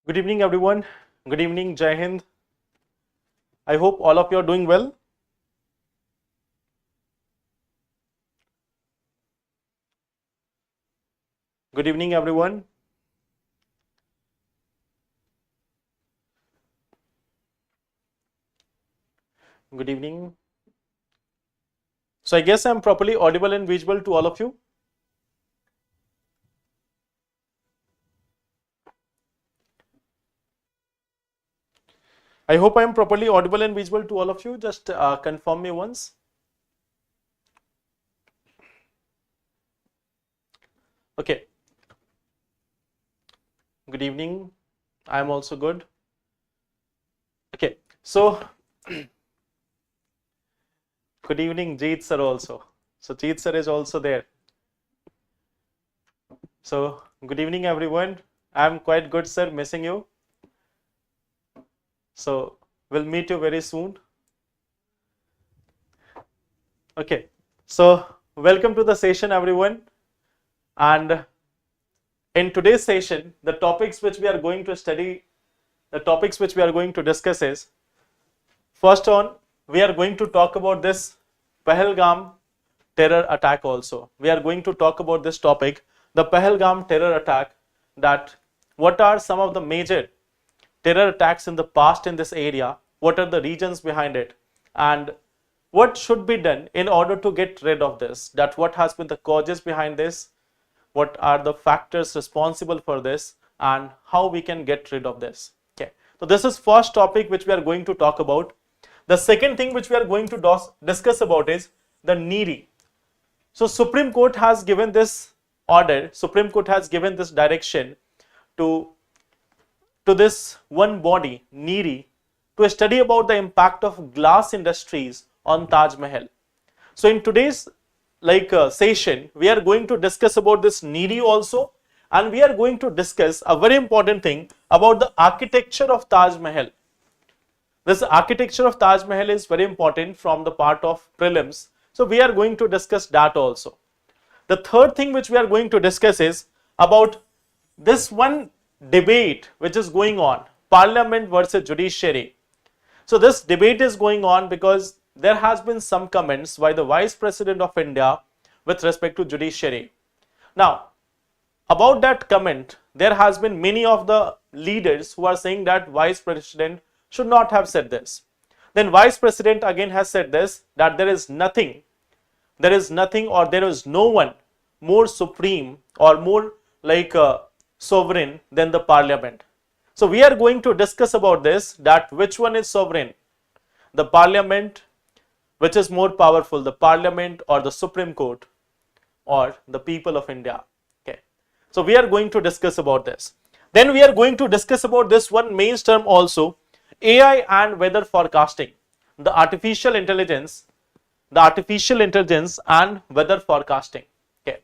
Good evening, everyone. Good evening, Jai Hind. I hope all of you are doing well. Good evening, everyone. Good evening. So, I guess I'm properly audible and visible to all of you. I hope I'm properly audible and visible to all of you. Just confirm me once. Okay. Good evening. I'm also good. Okay. So, good evening, Jeet sir also. So, Jeet sir is also there. So, good evening, everyone. I'm quite good, sir. Missing you. So, we'll meet you very soon. Okay. So, welcome to the session, everyone. And in today's session, the topics which we are going to study, the topics which we are going to discuss is, first on, we are going to talk about this Pahalgam terror attack also. We are going to talk about this topic, the Pahalgam terror attack, that what are some of the major terror attacks in the past in this area, what are the reasons behind it, and what should be done in order to get rid of this, that what has been the causes behind this, what are the factors responsible for this, and how we can get rid of this. Okay, so this is first topic which we are going to talk about. The second thing which we are going to discuss about is the NEERI. So Supreme Court has given this order, Supreme Court has given this direction to this one body, NEERI, to study about the impact of glass industries on Taj Mahal. So in today's session, we are going to discuss about this NEERI also, and we are going to discuss a very important thing about the architecture of Taj Mahal. This architecture of Taj Mahal is very important from the part of prelims. So we are going to discuss that also. The third thing which we are going to discuss is about this one debate which is going on, Parliament versus Judiciary. So this debate is going on because there has been some comments by the Vice President of India with respect to Judiciary. Now, about that comment, there has been many of the leaders who are saying that Vice President should not have said this. Then Vice President again has said this, that there is nothing or there is no one more supreme or more sovereign than the Parliament. So we are going to discuss about this, that which one is sovereign, the Parliament, which is more powerful, the Parliament or the Supreme Court or the people of India. Okay, so we are going to discuss about this. Then we are going to discuss about this one main term also, AI and weather forecasting, the artificial intelligence and weather forecasting. Okay,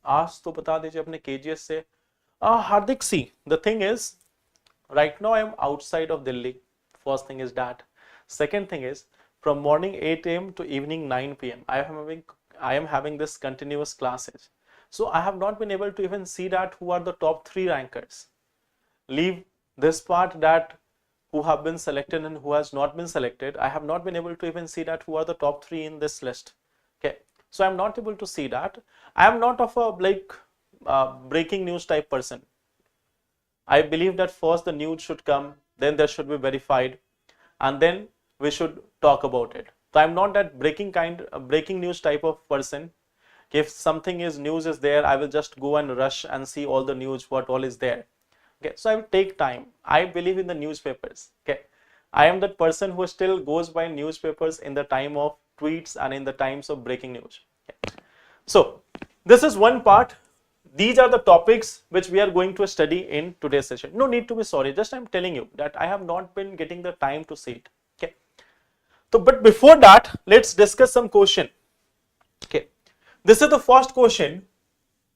आज तो बता दीजिए अपने KGS से. Hardik, see, the thing is, right now I am outside of Delhi. First thing is that. Second thing is, from morning 8 a.m. to evening 9 p.m. I am having this continuous classes. So I have not been able to even see that who are the top 3 rankers. Leave this part that who have been selected and who has not been selected. I have not been able to even see that who are the top 3 in this list. Okay, so I am not able to see that. I am not of a breaking news type person. I believe that first the news should come, then there should be verified, and then we should talk about it. So I'm not that breaking news type of person. If something is news is there, I will just go and rush and see all the news, what all is there. Okay, so I will take time. I believe in the newspapers. Okay, I am that person who still goes by newspapers in the time of tweets and in the times of breaking news. Okay. So this is one part. These are the topics which we are going to study in today's session. No need to be sorry, just I'm telling you that I have not been getting the time to see it. Okay, so but before that, let's discuss some question. Okay, this is the first question.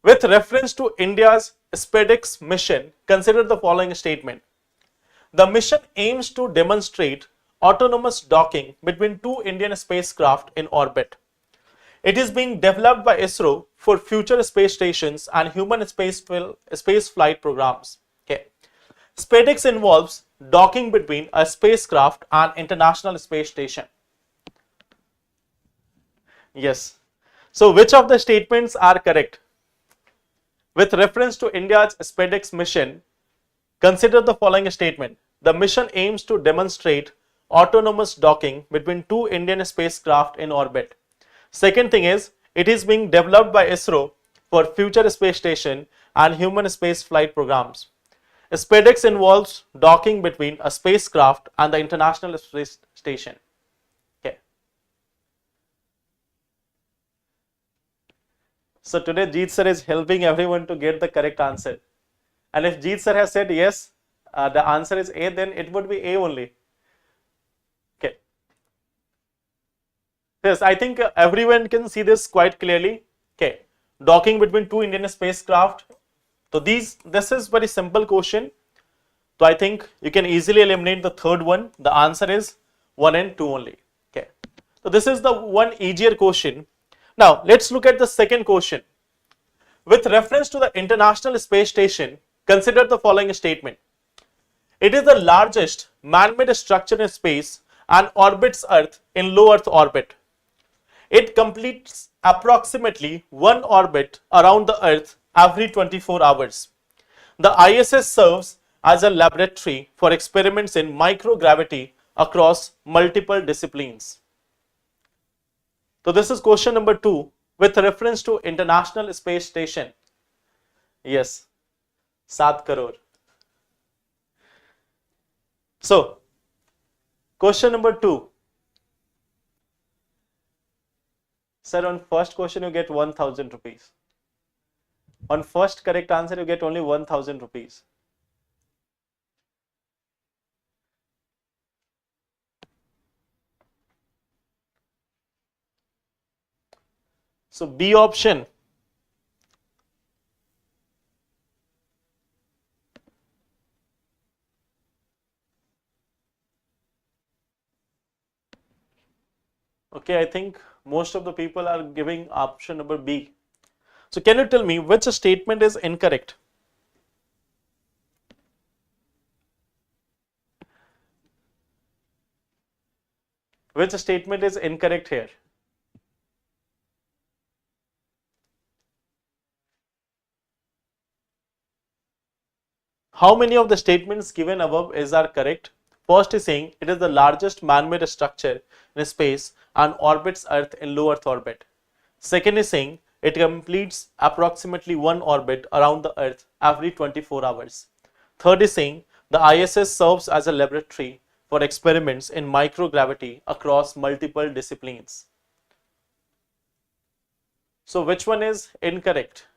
With reference to India's SpaceX mission, consider the following statement. The mission aims to demonstrate autonomous docking between 2 Indian spacecraft in orbit. It is being developed by ISRO for future space stations and human space flight programs. Okay. SpaceX involves docking between a spacecraft and International Space Station. Yes. So which of the statements are correct? With reference to India's SpaceX mission, consider the following statement. The mission aims to demonstrate autonomous docking between two Indian spacecraft in orbit. Second thing is, it is being developed by ISRO for future space station and human space flight programs. SpaceX involves docking between a spacecraft and the International Space Station. Okay. So today Jeet sir is helping everyone to get the correct answer. And if Jeet sir has said yes, the answer is A, then it would be A only. Okay. Yes, I think everyone can see this quite clearly. Okay. Docking between two Indian spacecraft. So this is very simple question. So I think you can easily eliminate the third one. The answer is 1 and 2 only. Okay. So this is the one easier question. Now let's look at the second question. With reference to the International Space Station, consider the following statement. It is the largest man-made structure in space and orbits Earth in low Earth orbit. It completes approximately one orbit around the Earth every 24 hours. The ISS serves as a laboratory for experiments in microgravity across multiple disciplines. So this is question number 2 with reference to International Space Station. Yes, 7 crore. So, question number 2. Sir, on first question you get 1000 rupees. On first correct answer you get only 1000 rupees. So B option. Okay, I think most of the people are giving option number B. So can you tell me which statement is incorrect? Which statement is incorrect here? How many of the statements given above are correct? First is saying it is the largest man-made structure in space and orbits Earth in low Earth orbit. Second is saying it completes approximately one orbit around the Earth every 24 hours. Third is saying the ISS serves as a laboratory for experiments in microgravity across multiple disciplines. So which one is incorrect?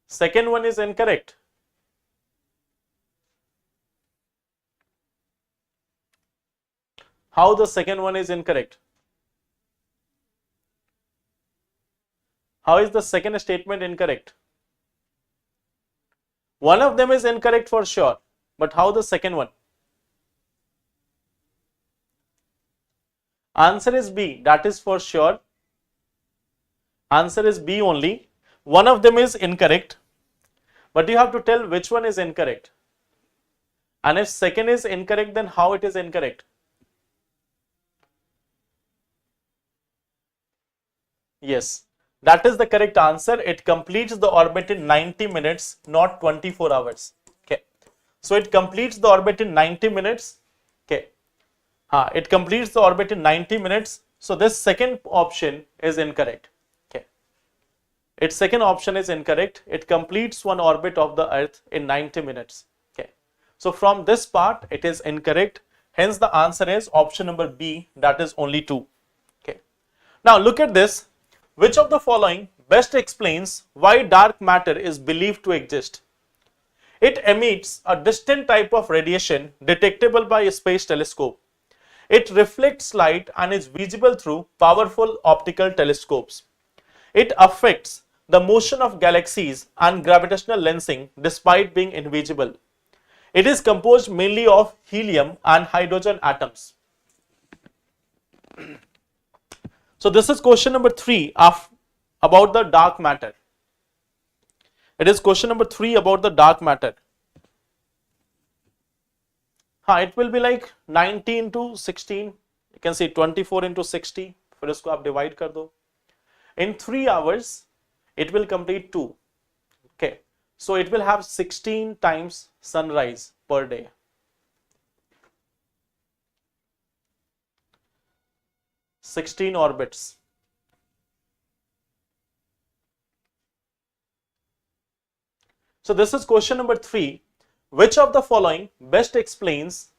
Second one is incorrect. How the second one is incorrect? How is the second statement incorrect? One of them is incorrect for sure, but how the second one? Answer is B, that is for sure. Answer is B only. One of them is incorrect, but you have to tell which one is incorrect. And if second is incorrect, then how it is incorrect? Yes, that is the correct answer. It completes the orbit in 90 minutes, not 24 hours. Okay. So it completes the orbit in 90 minutes. Okay. It completes the orbit in 90 minutes. So this second option is incorrect. Okay. Its second option is incorrect. It completes one orbit of the Earth in 90 minutes. Okay. So from this part, it is incorrect. Hence the answer is option number B, that is only 2. Okay. Now look at this. Which of the following best explains why dark matter is believed to exist? It emits a distant type of radiation detectable by a space telescope. It reflects light and is visible through powerful optical telescopes. It affects the motion of galaxies and gravitational lensing despite being invisible. It is composed mainly of helium and hydrogen atoms. So this is question number 3 about the dark matter. It is question number 3 about the dark matter. It will be like 90 into 16. You can see 24 into 60. फिर इसको आप divide कर दो. In 3 hours, it will complete 2. Okay. So it will have 16 times sunrise per day. (16 orbits). So this is question number 3. Which of the following best explains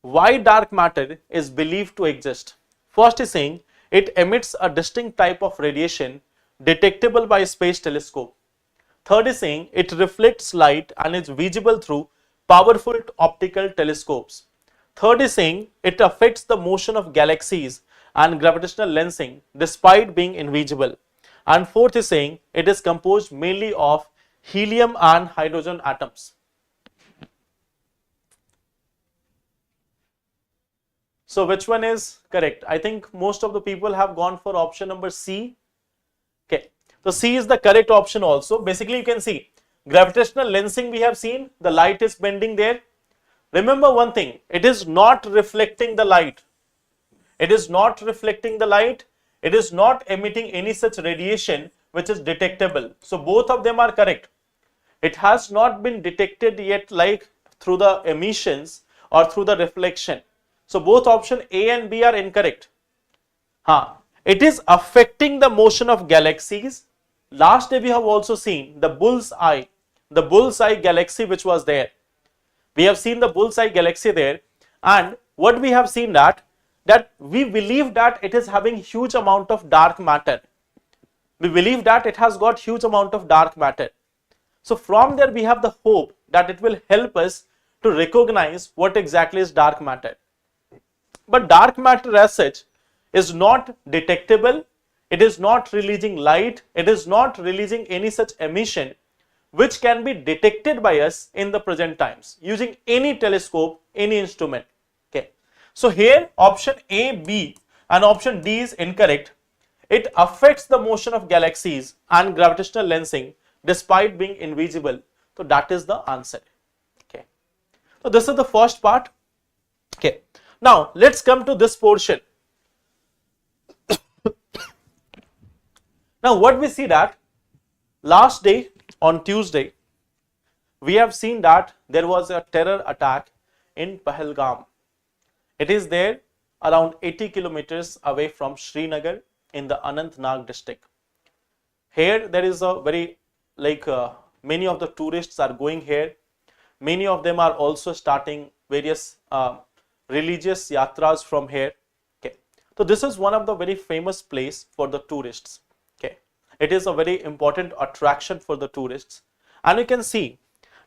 why dark matter is believed to exist? First is saying it emits a distinct type of radiation detectable by space telescope. Third is saying it reflects light and is visible through powerful optical telescopes. Third is saying it affects the motion of galaxies and gravitational lensing despite being invisible. And fourth is saying it is composed mainly of helium and hydrogen atoms. So which one is correct? I think most of the people have gone for option number C. Okay, so C is the correct option also. Basically you can see gravitational lensing we have seen, the light is bending there. Remember one thing, it is not reflecting the light. It is not reflecting the light. It is not emitting any such radiation which is detectable. So both of them are correct. It has not been detected yet like through the emissions or through the reflection. So both option A and B are incorrect. It is affecting the motion of galaxies. Last day we have also seen the bull's eye galaxy which was there. We have seen the bull's eye galaxy there, and what we have seen that we believe that it is having huge amount of dark matter. We believe that it has got huge amount of dark matter. So from there we have the hope that it will help us to recognize what exactly is dark matter. But dark matter as such is not detectable, it is not releasing light, it is not releasing any such emission which can be detected by us in the present times using any telescope, any instrument. Okay. So here option A, B and option D is incorrect. It affects the motion of galaxies and gravitational lensing despite being invisible. So that is the answer. Okay. So this is the first part. Okay. Now let's come to this portion. Now what we see that last day on Tuesday we have seen that there was a terror attack in Pahalgam. It is there around 80 kilometers away from Srinagar in the Anantnag district. Here there is a very many of the tourists are going here. Many of them are also starting various religious yatras from here. Okay. So this is one of the very famous place for the tourists. Okay. It is a very important attraction for the tourists, and you can see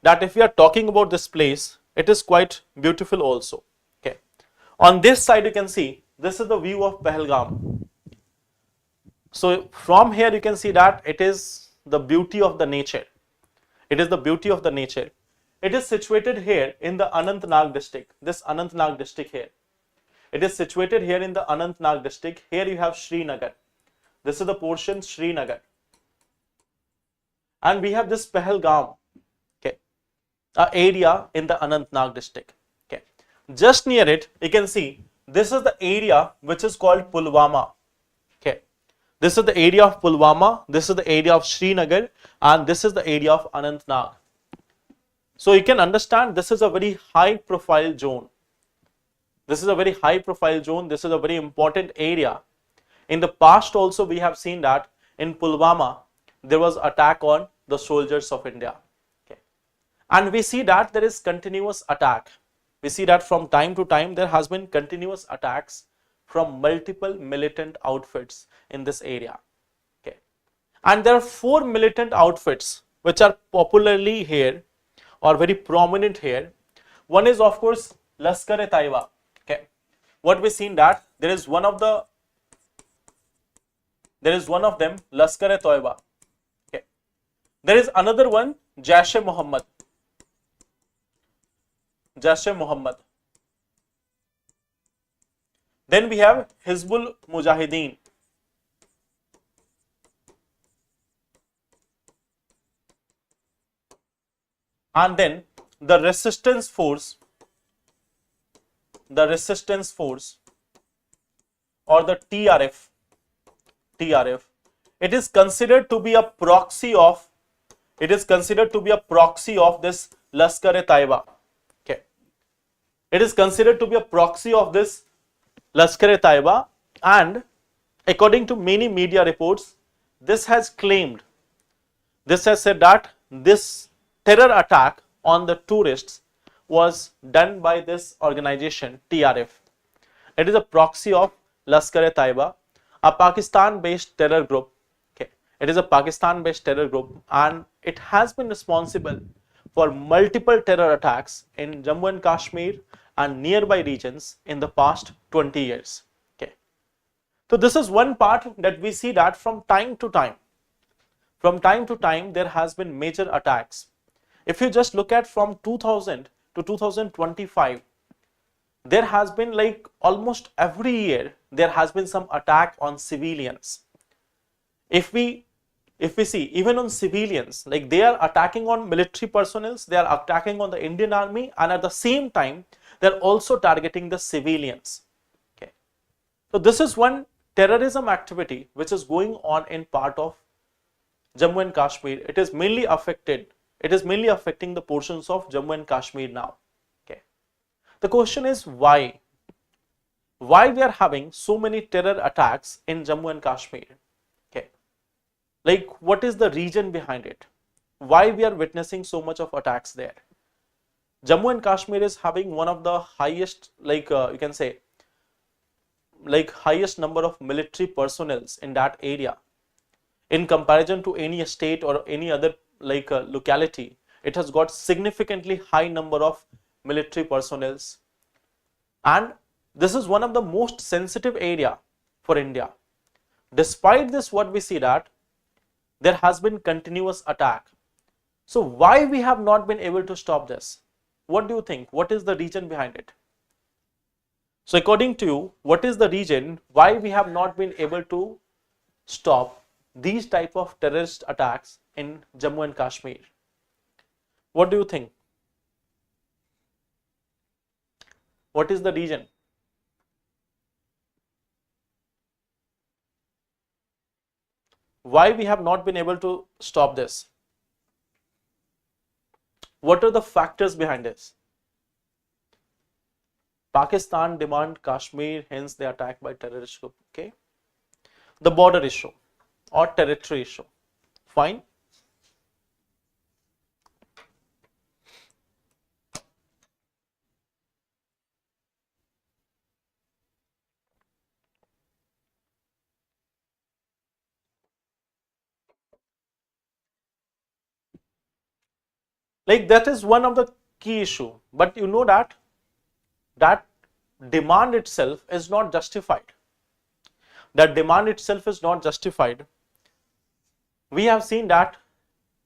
that if we are talking about this place, it is quite beautiful also. Okay. On this side you can see this is the view of Pahalgam. So from here you can see that it is the beauty of the nature. It is the beauty of the nature. It is situated here in the Anantnag district. This Anantnag district here. It is situated here in the Anantnag district. Here you have Srinagar. This is the portion Srinagar. And we have this Pahalgam. Okay. An area in the Anantnag district. Okay. Just near it, you can see this is the area which is called Pulwama. Okay. This is the area of Pulwama. This is the area of Srinagar, and this is the area of Anantnag. So you can understand this is a very high profile zone. This is a very high profile zone. This is a very important area. In the past also we have seen that in Pulwama there was attack on the soldiers of India. Okay. And we see that there is continuous attack. We see that from time to time there has been continuous attacks from multiple militant outfits in this area. Okay. And there are 4 militant outfits which are popularly here or very prominent here. One is of course Lashkar-e-Taiba. Okay. What we seen that there is one of them Lashkar-e-Taiba. Okay. There is another one Jaish-e-Mohammed. Jaish-e-Mohammed. Then we have Hizbul Mujahideen. and then the resistance force or the TRF, it is considered to be a proxy of this Lashkar-e-Taiba. Okay, it is considered to be a proxy of this Lashkar-e-Taiba, and according to many media reports, this has said that this terror attack on the tourists was done by this organization TRF. It is a proxy of Lashkar-e-Taiba, a Pakistan-based terror group. Okay, it is a Pakistan-based terror group, and it has been responsible for multiple terror attacks in Jammu and Kashmir and nearby regions in the past 20 years. Okay, so this is one part that we see that from time to time there has been major attacks. If you just look at from 2000 to 2025, there has been like almost every year there has been some attack on civilians. If we see, even on civilians, like they are attacking on military personnel, they are attacking on the Indian Army, and at the same time they are also targeting the civilians. Okay, so this is one terrorism activity which is going on in part of Jammu and Kashmir. It is mainly affecting the portions of Jammu and Kashmir now. Okay, the question is why we are having so many terror attacks in Jammu and Kashmir. Okay, like what is the reason behind it? Why we are witnessing so much of attacks there? Jammu and Kashmir is having one of the highest, you can say, highest number of military personnel in that area. In comparison to any state or any other locality, it has got significantly high number of military personnel, and this is one of the most sensitive area for India. Despite this, what we see that there has been continuous attack. So why we have not been able to stop this? What do you think? What is the reason behind it? So according to you, what is the reason why we have not been able to stop these type of terrorist attacks in Jammu and Kashmir? What do you think? What is the reason? Why we have not been able to stop this? What are the factors behind this? Pakistan demand Kashmir, hence they attacked by terrorist group. Okay, the border issue or territory issue. Fine. Like that is one of the key issue, but you know that demand itself is not justified. That demand itself is not justified. We have seen that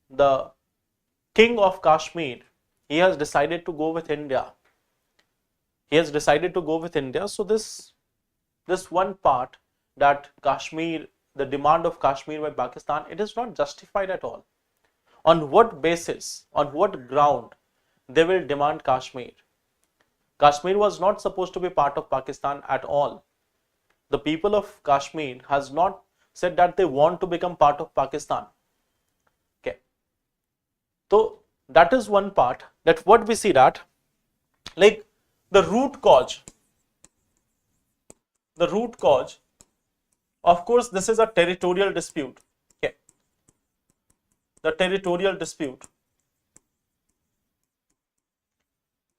the king of Kashmir, he has decided to go with India. So this one part, that Kashmir, the demand of Kashmir by Pakistan, it is not justified at all. On what basis, on what ground they will demand Kashmir? Kashmir was not supposed to be part of Pakistan at all. The people of Kashmir has not said that they want to become part of Pakistan. Okay, so that is one part, that what we see that like the root cause, of course this is a territorial dispute. Okay, the territorial dispute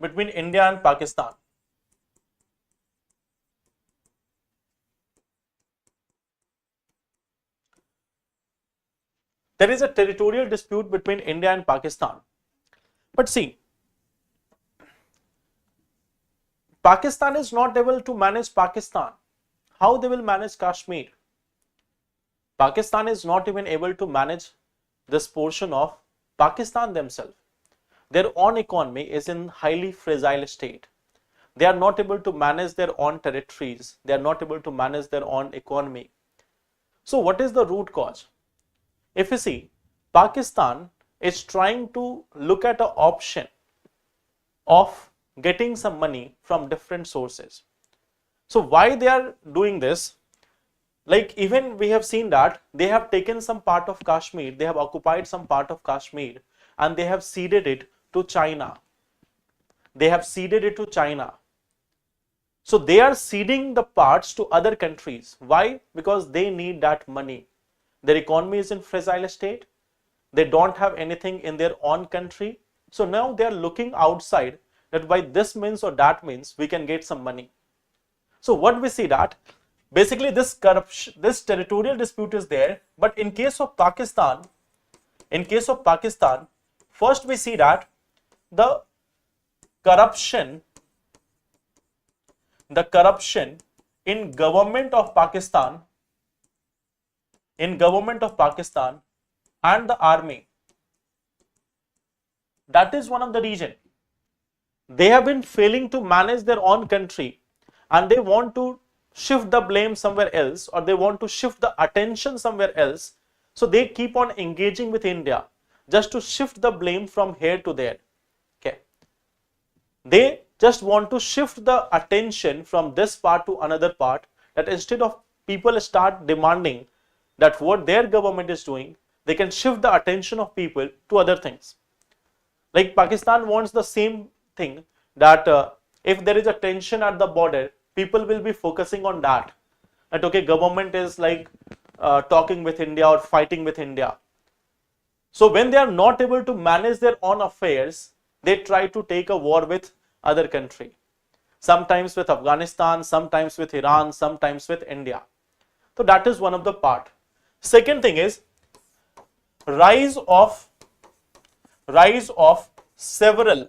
between India and Pakistan. There is a territorial dispute between India and Pakistan. But see, Pakistan is not able to manage Pakistan. How they will manage Kashmir? Pakistan is not even able to manage this portion of Pakistan themselves. Their own economy is in highly fragile state. They are not able to manage their own territories. They are not able to manage their own economy. So what is the root cause? If you see, Pakistan is trying to look at an option of getting some money from different sources. So why they are doing this? Like even we have seen that they have taken some part of Kashmir, they have occupied some part of Kashmir and they have ceded it to China. They have ceded it to China. So they are ceding the parts to other countries. Why? Because they need that money. Their economy is in fragile state. They don't have anything in their own country. So now they are looking outside that by this means or that means we can get some money. So what we see that basically this corruption, this territorial dispute is there. But in case of Pakistan, first we see that the corruption in government of Pakistan and the army, that is one of the reason. They have been failing to manage their own country and they want to shift the blame somewhere else, or they want to shift the attention somewhere else. So they keep on engaging with India just to shift the blame from here to there. Okay. They just want to shift the attention from this part to another part, that instead of people start demanding that what their government is doing, they can shift the attention of people to other things. Like Pakistan wants the same thing, that if there is a tension at the border, people will be focusing on that. That okay, government is like talking with India or fighting with India. So when they are not able to manage their own affairs, they try to take a war with other country. Sometimes with Afghanistan, sometimes with Iran, sometimes with India. So that is one of the part. Second thing is rise of several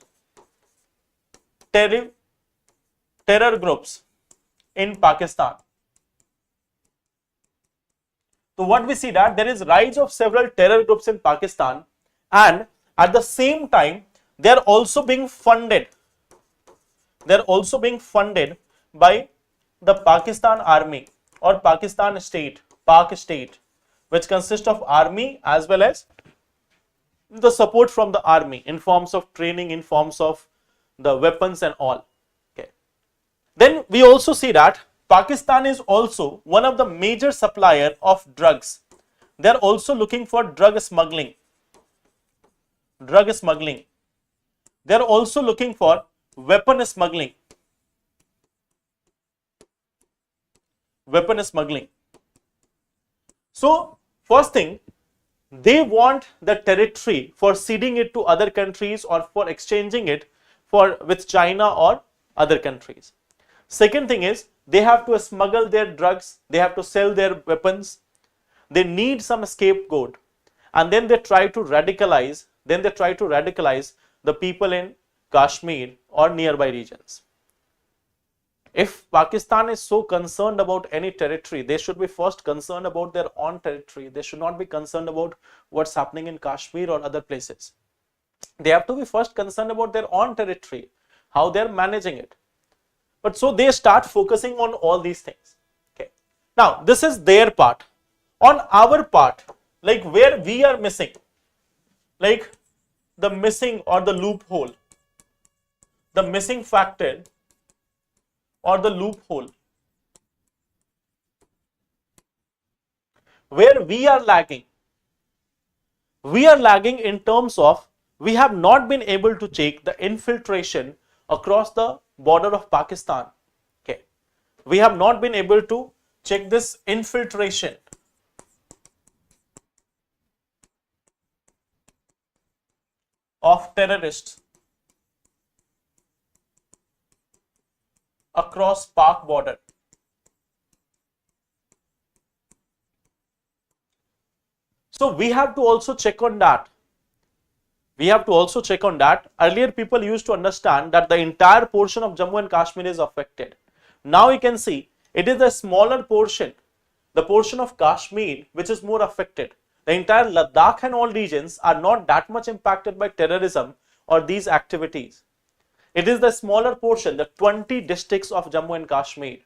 terror groups in Pakistan. So what we see that there is rise of several terror groups in Pakistan, and at the same time they are also being funded. They are also being funded by the Pakistan Army or Pakistan State, Pak State, which consists of army as well as the support from the army in forms of training, in forms of the weapons and all. Okay. Then we also see that Pakistan is also one of the major supplier of drugs. They are also looking for drug smuggling. They are also looking for weapon smuggling. So first thing, they want the territory for ceding it to other countries or for exchanging it with China or other countries. Second thing is they have to smuggle their drugs, they have to sell their weapons, they need some scapegoat, and then they try to radicalize the people in Kashmir or nearby regions. If Pakistan is so concerned about any territory, they should be first concerned about their own territory. They should not be concerned about what's happening in Kashmir or other places. They have to be first concerned about their own territory, how they're managing it. But so they start focusing on all these things. Okay. Now this is their part. On our part, like where we are missing, like the missing or the loophole, the missing factor or the loophole, where we are lagging in terms of we have not been able to check the infiltration across the border of Pakistan. Okay, we have not been able to check this infiltration of terrorists across Pak border. So we have to also check on that. Earlier people used to understand that the entire portion of Jammu and Kashmir is affected. Now you can see it is a smaller portion, the portion of Kashmir which is more affected. The entire Ladakh and all regions are not that much impacted by terrorism or these activities. It is the smaller portion, the 20 districts of Jammu and Kashmir.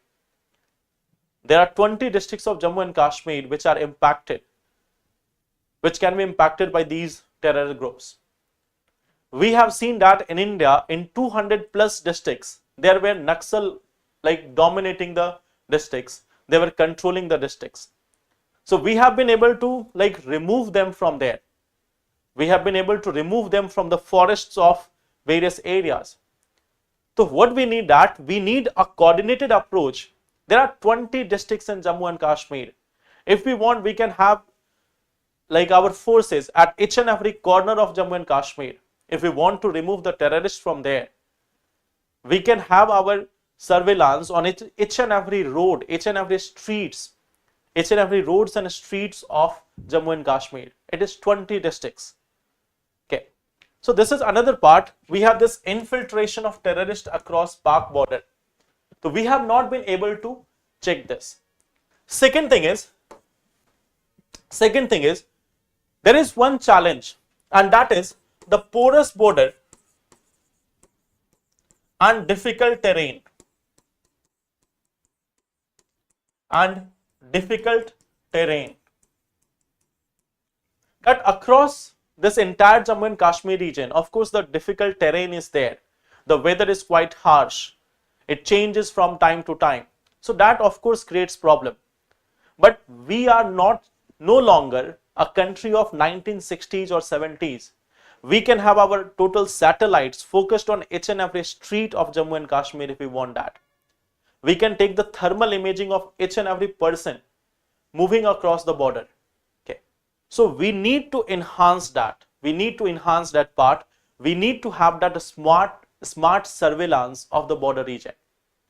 There are 20 districts of Jammu and Kashmir which are impacted, which can be impacted by these terror groups. We have seen that in India, in 200 plus districts, there were Naxal like dominating the districts. They were controlling the districts. So we have been able to like remove them from there. We have been able to remove them from the forests of various areas. So what we need that? We need a coordinated approach. There are 20 districts in Jammu and Kashmir. If we want, we can have like our forces at each and every corner of Jammu and Kashmir. If we want to remove the terrorists from there, we can have our surveillance on each and every road, each and every streets, each and every roads and streets of Jammu and Kashmir. It is 20 districts. Okay. So this is another part. We have this infiltration of terrorists across Pak border. So we have not been able to check this. Second thing is, there is one challenge, and that is the porous border and difficult terrain. That across this entire Jammu and Kashmir region, of course, the difficult terrain is there. The weather is quite harsh. It changes from time to time. So that of course creates problem. But we are no longer a country of 1960s or 70s. We can have our total satellites focused on each and every street of Jammu and Kashmir if we want that. We can take the thermal imaging of each and every person moving across the border. Okay. So we need to enhance that. We need to enhance that part. We need to have that smart surveillance of the border region.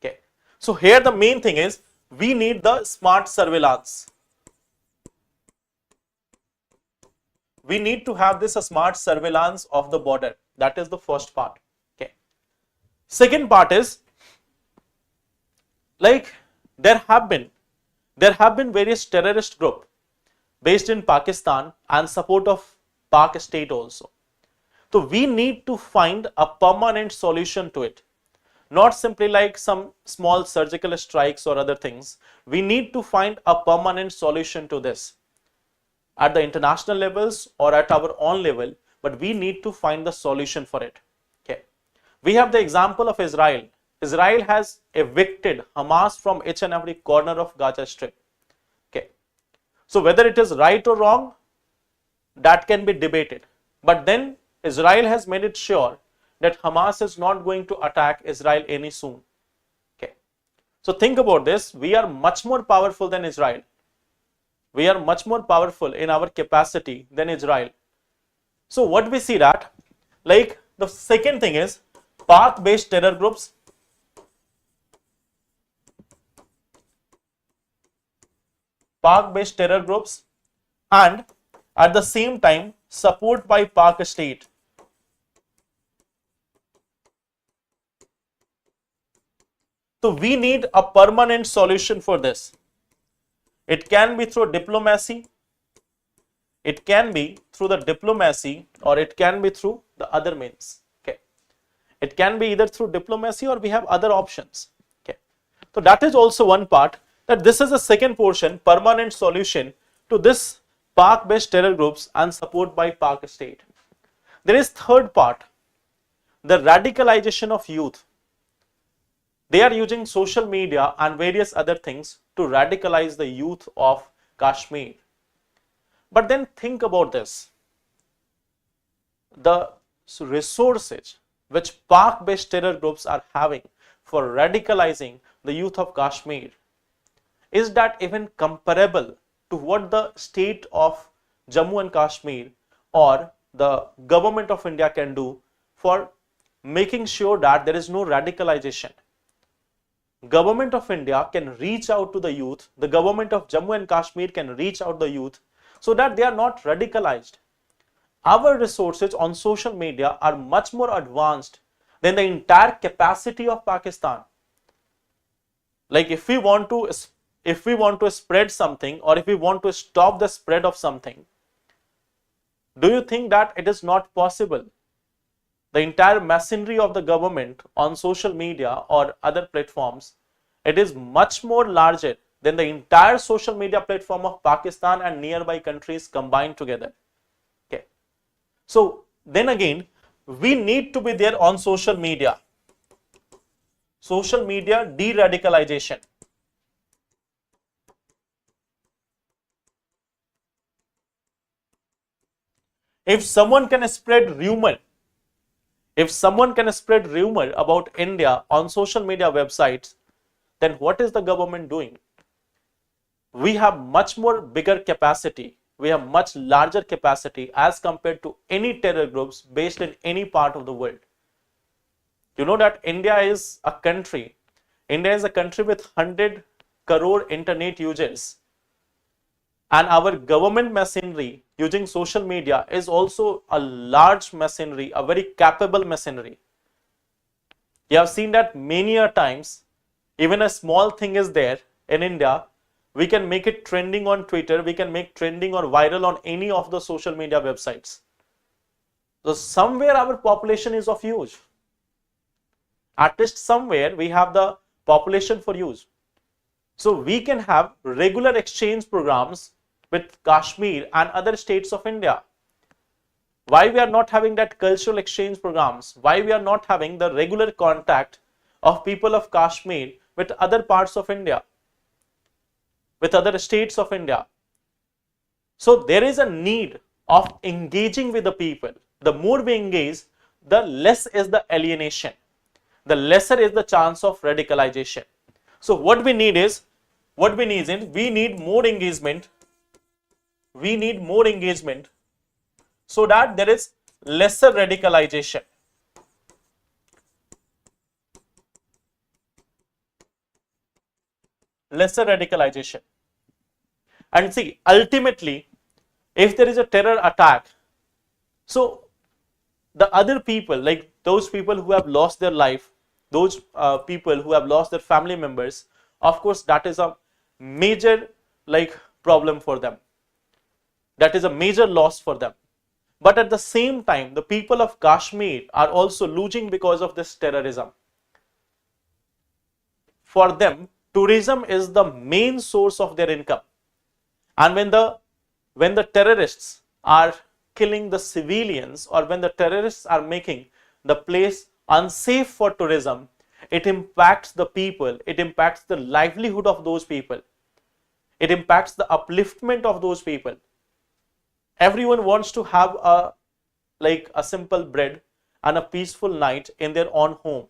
Okay. So here the main thing is we need the smart surveillance. We need to have this smart surveillance of the border. That is the first part. Okay. Second part is like there have been various terrorist group based in Pakistan and support of Pak state also. So we need to find a permanent solution to it. Not simply like some small surgical strikes or other things. We need to find a permanent solution to this at the international levels or at our own level, but we need to find the solution for it. Okay. We have the example of Israel. Israel has evicted Hamas from each and every corner of Gaza Strip. Okay. So whether it is right or wrong, that can be debated. But then Israel has made it sure that Hamas is not going to attack Israel any soon. Okay. So think about this. We are much more powerful than Israel. We are much more powerful in our capacity than Israel. So what we see that, like the second thing is Pak-based terror groups. Pak-based terror groups and at the same time support by Pak state. So we need a permanent solution for this. It can be through diplomacy, it can be through the diplomacy, or it can be through the other means. Okay. It can be either through diplomacy or we have other options. Okay. So that is also one part, that this is the second portion, permanent solution to this Pak-based terror groups and support by Pak state. There is third part, the radicalization of youth. They are using social media and various other things to radicalize the youth of Kashmir. But then think about this. The resources which Pak-based terror groups are having for radicalizing the youth of Kashmir, is that even comparable to what the state of Jammu and Kashmir or the government of India can do for making sure that there is no radicalization? Government of India can reach out to the youth, the government of Jammu and Kashmir can reach out the youth so that they are not radicalized. Our resources on social media are much more advanced than the entire capacity of Pakistan. Like if we want to spread something, or if we want to stop the spread of something, do you think that it is not possible? The entire machinery of the government on social media or other platforms, it is much more larger than the entire social media platform of Pakistan and nearby countries combined together. Okay. So then again, we need to be there on social media. Social media de-radicalization. If someone can spread rumor, about India on social media websites, then what is the government doing? We have much more bigger capacity. We have much larger capacity as compared to any terror groups based in any part of the world. You know that India is a country with 100 crore internet users. And our government machinery using social media is also a large machinery, a very capable machinery. You have seen that many a times, even a small thing is there in India, we can make it trending on Twitter, we can make trending or viral on any of the social media websites. So somewhere our population is of use. At least somewhere we have the population for use. So we can have regular exchange programs with Kashmir and other states of India. Why we are not having that cultural exchange programs? Why we are not having the regular contact of people of Kashmir with other parts of India, with other states of India? So there is a need of engaging with the people. The more we engage, the less is the alienation, the lesser is the chance of radicalization. So what we need is we need more engagement. We need more engagement so that there is lesser radicalization. Lesser radicalization. And see, ultimately, if there is a terror attack, so the other people, like those people who have lost their life, those people who have lost their family members, of course, that is a major problem for them. That is a major loss for them. But at the same time, the people of Kashmir are also losing because of this terrorism. For them, tourism is the main source of their income. And when the terrorists are killing the civilians, or when the terrorists are making the place unsafe for tourism, it impacts the people, it impacts the livelihood of those people, it impacts the upliftment of those people. Everyone wants to have a simple bread and a peaceful night in their own home.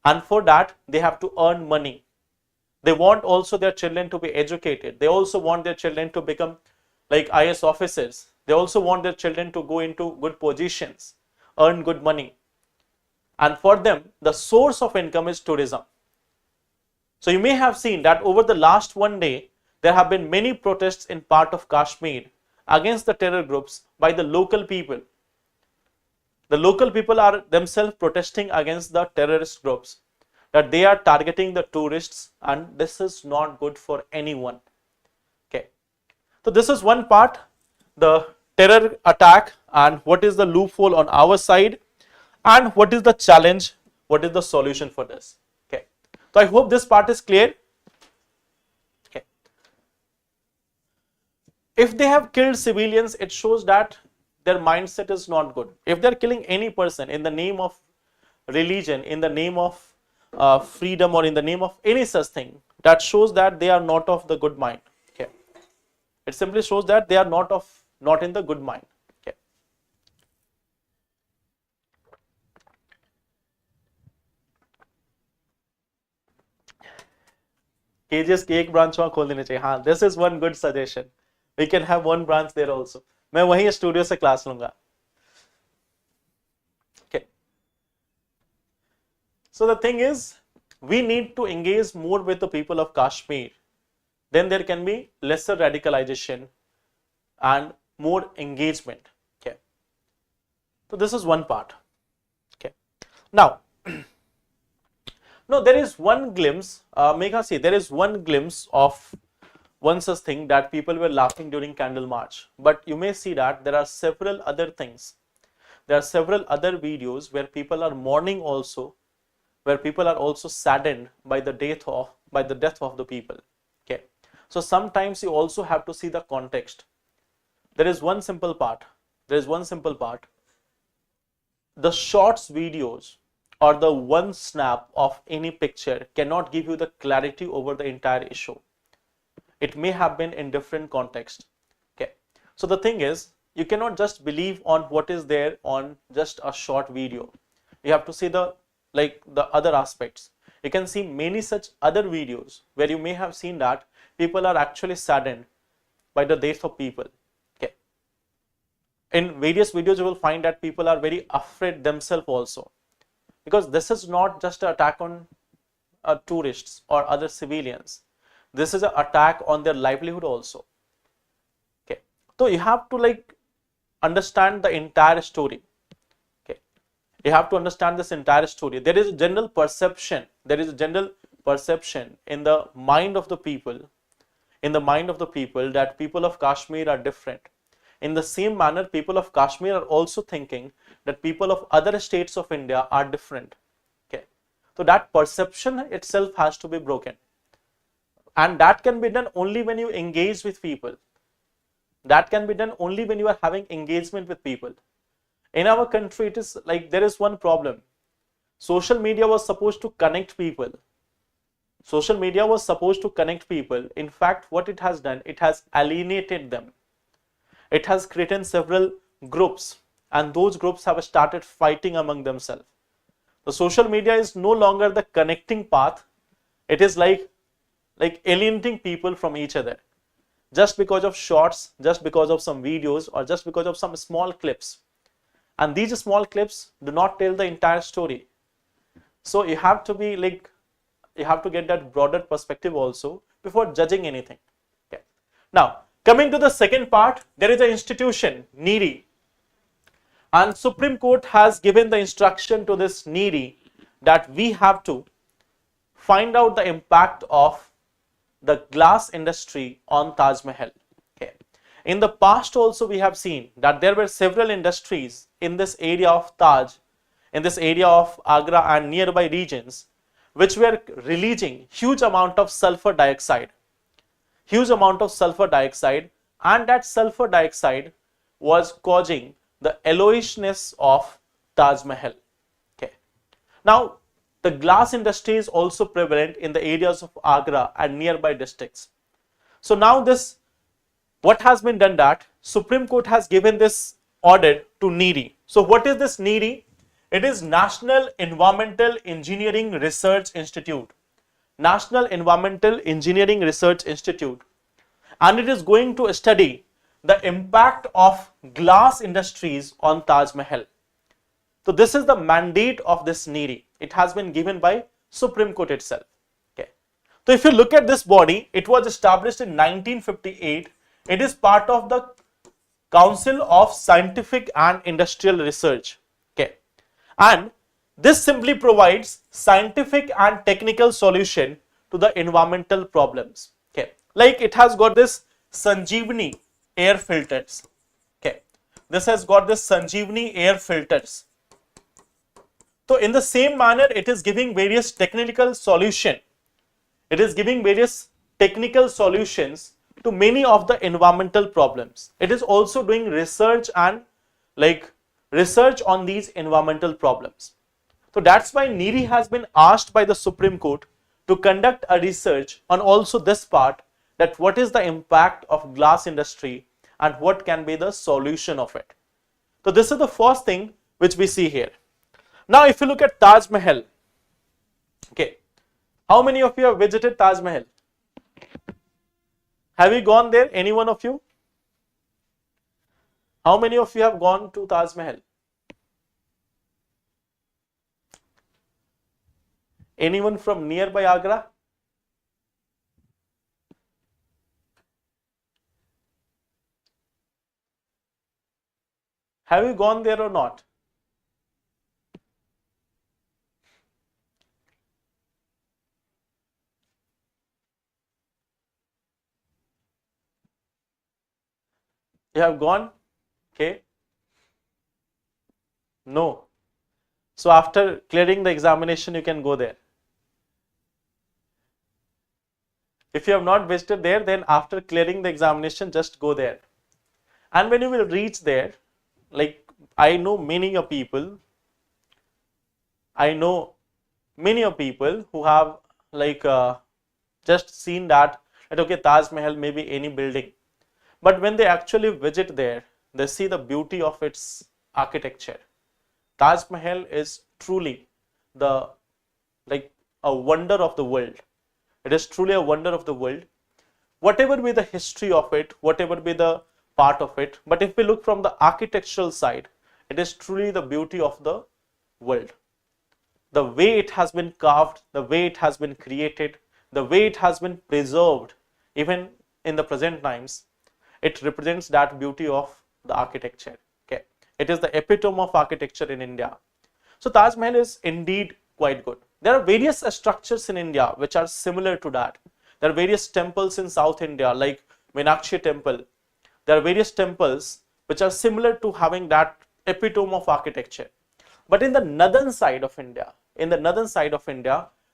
And for that, they have to earn money. They want also their children to be educated. They also want their children to become IAS officers. They also want their children to go into good positions, earn good money. And for them, the source of income is tourism. So you may have seen that over the last one day, there have been many protests in part of Kashmir against the terror groups by the local people. The local people are themselves protesting against the terrorist groups, that they are targeting the tourists, and this is not good for anyone. Okay. So this is one part, the terror attack, and what is the loophole on our side, and what is the challenge, what is the solution for this. Okay. So I hope this part is clear. If they have killed civilians, it shows that their mindset is not good. If they are killing any person in the name of religion, in the name of freedom, or in the name of any such thing, that shows that they are not of the good mind. Okay. It simply shows that they are not in the good mind. Okay. KGS की एक branch वहां खोल देनी चाहिए. हाँ, this is one good suggestion. We can have one branch there also. मैं वहीं studio से क्लास लूंगा. Okay. So the thing is, we need to engage more with the people of Kashmir. Then there can be lesser radicalization and more engagement. Okay. So this is one part. Okay. Now, no, there is one glimpse. Megha, see, there is one glimpse of one such thing, that people were laughing during Candle March. But you may see that there are several other things. There are several other videos where people are mourning also, where people are also saddened by the death of the people. Okay. So sometimes you also have to see the context. There is one simple part. There is one simple part. The shorts videos or the one snap of any picture cannot give you the clarity over the entire issue. It may have been in different context. Okay. So the thing is, you cannot just believe on what is there on just a short video. You have to see the other aspects. You can see many such other videos where you may have seen that people are actually saddened by the death of people. Okay. In various videos, you will find that people are very afraid themselves also, because this is not just an attack on tourists or other civilians. This is an attack on their livelihood also. Okay. So you have to understand the entire story. Okay. You have to understand this entire story. There is a general perception. There is a general perception in the mind of the people, that people of Kashmir are different. In the same manner, people of Kashmir are also thinking that people of other states of India are different. Okay. So that perception itself has to be broken. And that can be done only when you engage with people. That can be done only when you are having engagement with people. In our country, it is there is one problem. Social media was supposed to connect people. Social media was supposed to connect people. In fact, what it has done, it has alienated them. It has created several groups, and those groups have started fighting among themselves. The social media is no longer the connecting path. It is like alienating people from each other, just because of shorts, just because of some videos, or just because of some small clips. And these small clips do not tell the entire story. So you have to be you have to get that broader perspective also before judging anything. Okay. Now, coming to the second part, there is an institution, NEERI. And Supreme Court has given the instruction to this NEERI that we have to find out the impact of the glass industry on Taj Mahal. Okay. In the past also, we have seen that there were several industries in this area of Taj, in this area of Agra and nearby regions, which were releasing huge amount of sulfur dioxide. And that sulfur dioxide was causing the yellowishness of Taj Mahal. Okay. Now, the glass industry is also prevalent in the areas of Agra and nearby districts. So now what has been done, that Supreme Court has given this order to NEERI. So what is this NEERI? It is National Environmental Engineering Research Institute. National Environmental Engineering Research Institute. And it is going to study the impact of glass industries on Taj Mahal. So this is the mandate of this NEERI. It has been given by Supreme Court itself. Okay. So if you look at this body, it was established in 1958. It is part of the Council of Scientific and Industrial Research. Okay. And this simply provides scientific and technical solution to the environmental problems. Okay. Like it has got this Sanjeevani air filters. Okay. This has got this Sanjeevani air filters. So in the same manner, it is giving various technical solution. It is giving various technical solutions to many of the environmental problems. It is also doing research and research on these environmental problems. So that's why NEERI has been asked by the Supreme Court to conduct a research on also this part, that what is the impact of glass industry and what can be the solution of it. So this is the first thing which we see here. Now if you look at Taj Mahal, okay, how many of you have visited Taj Mahal? Have you gone there, any one of you? How many of you have gone to Taj Mahal? Anyone from nearby Agra? Have you gone there or not? You have gone? Okay. No. So after clearing the examination, you can go there. If you have not visited there, then after clearing the examination, just go there. And when you will reach there, like I know many of people who have like just seen that okay, Taj Mahal may be any building, but when they actually visit there, they see the beauty of its architecture. Taj Mahal is truly the like a wonder of the world. It is truly a wonder of the world. Whatever be the history of it, whatever be the part of it, but if we look from the architectural side, it is truly the beauty of the world. The way it has been carved, the way it has been created, the way it has been preserved, even in the present times, it represents that beauty of the architecture. Okay, it is the epitome of architecture in India. So Taj Mahal is indeed quite good. There are various structures in India which are similar to that. There are various temples in South India like Meenakshi temple. There are various temples which are similar to having that epitome of architecture. But in the northern side of India,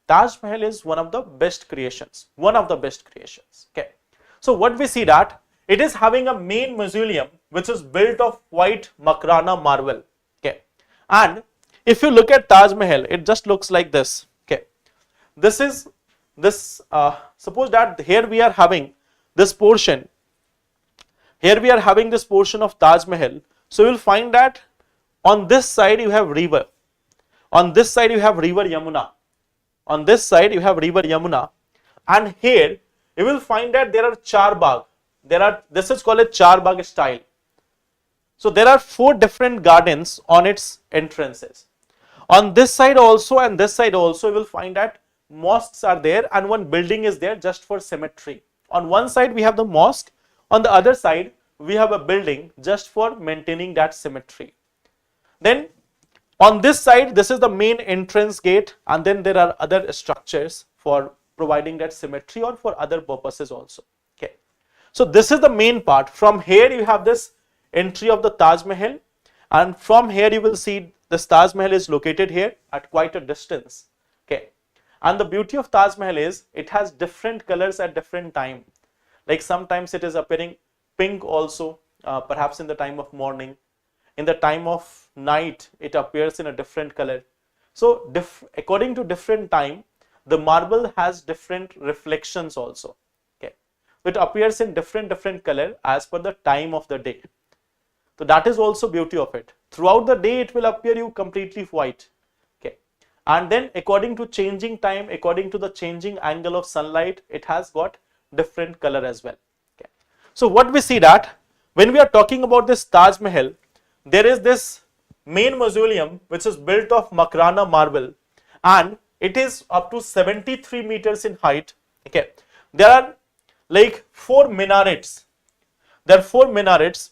Taj Mahal is one of the best creations. Okay. So what we see that it is having a main mausoleum which is built of white Makrana marble. Okay. And if you look at Taj Mahal, it just looks like this. Okay. Suppose that here we are having this portion. Here we are having this portion of Taj Mahal. So you will find that on this side you have river. On this side you have river Yamuna. On this side you have river Yamuna. And here you will find that there are charbagh. This is called a charbagh style. So there are 4 different gardens on its entrances. On this side also and this side also you will find that mosques are there and one building is there just for cemetery. On one side we have the mosque, on the other side we have a building just for maintaining that cemetery. Then on this side, this is the main entrance gate, and then there are other structures for providing that cemetery or for other purposes also. Okay. So this is the main part. From here you have this entry of the Taj Mahal, and from here you will see this Taj Mahal is located here at quite a distance. Okay. And the beauty of Taj Mahal is it has different colors at different time. Like sometimes it is appearing pink also, perhaps in the time of morning. In the time of night, it appears in a different color. So according to different time, the marble has different reflections also. Okay. It appears in different color as per the time of the day. So that is also beauty of it. Throughout the day, it will appear you completely white. Okay. And then according to changing time, according to the changing angle of sunlight, it has got different color as well. Okay. So what we see that when we are talking about this Taj Mahal, there is this main mausoleum which is built of Makrana marble and it is up to 73 meters in height. Okay. There are like 4 minarets. There are 4 minarets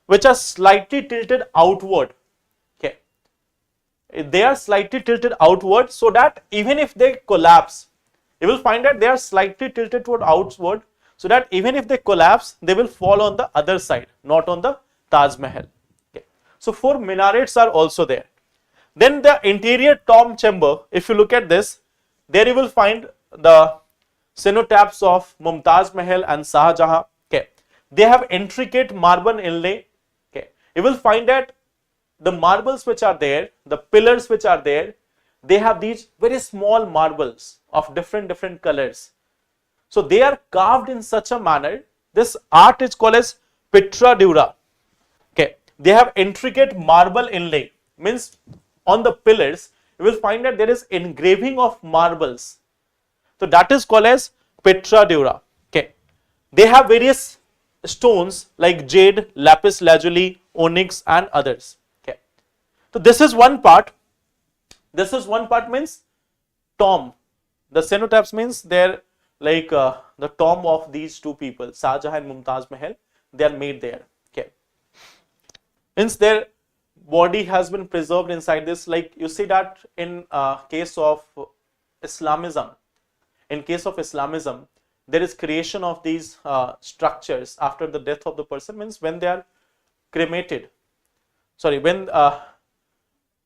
which are slightly tilted outward. Okay. They are slightly tilted outward so that even if they collapse, you will find that they are slightly tilted toward outward so that even if they collapse, they will fall on the other side, not on the Taj Mahal. So 4 minarets are also there. Then the interior tomb chamber, if you look at this, there you will find the cenotaphs of Mumtaz Mahal and Shah Jahan. Okay. They have intricate marble inlay. Okay. You will find that the marbles which are there, the pillars which are there, they have these very small marbles of different colors. So they are carved in such a manner. This art is called as Pitra Dura. Okay. They have intricate marble inlay, means on the pillars you will find that there is engraving of marbles. So that is called as Petra Dura. Okay. They have various stones like jade, lapis lazuli, onyx and others. Okay. So this is one part. This is one part means tomb. The cenotaphs means they're like the tomb of these 2 people, Shah Jahan and Mumtaz Mahal. They are made there. Means their body has been preserved inside this. Like you see that in case of Islamism, there is creation of these structures after the death of the person, means when they are cremated. Sorry, when